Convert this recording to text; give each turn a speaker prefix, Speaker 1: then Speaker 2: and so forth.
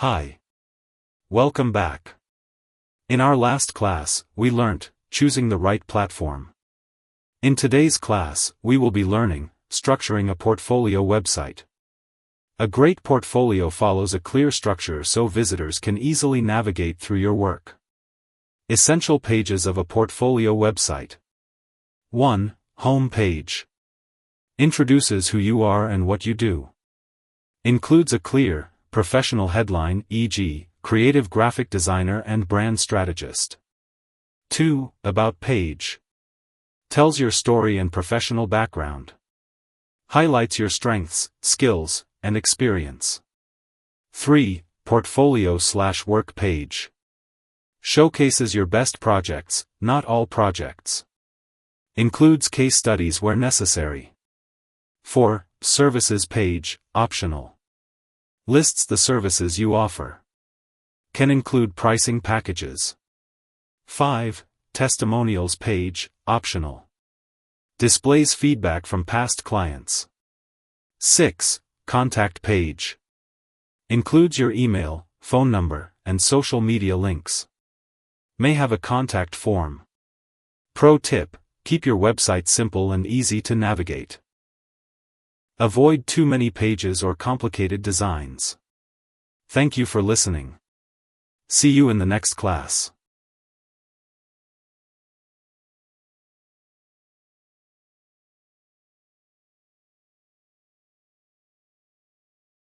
Speaker 1: Hi. Welcome back. In our last class, we learnt choosing the right platform. In today's class, we will be learning structuring a portfolio website. A great portfolio follows a clear structure so visitors can easily navigate through your work. Essential pages of a portfolio website. 1. Home page. Introduces who you are and what you do. Includes a clear, professional headline, e.g., creative graphic designer and brand strategist. 2. About page. Tells your story and professional background. Highlights your strengths, skills, and experience. 3. Portfolio/work page. Showcases your best projects, not all projects. Includes case studies where necessary. 4. Services page, optional. Lists the services you offer. Can include pricing packages. 5. Testimonials page, optional. Displays feedback from past clients. 6. Contact page. Includes your email, phone number, and social media links. May have a contact form. Pro tip: keep your website simple and easy to navigate. Avoid too many pages or complicated designs. Thank you for listening. See you in the next class.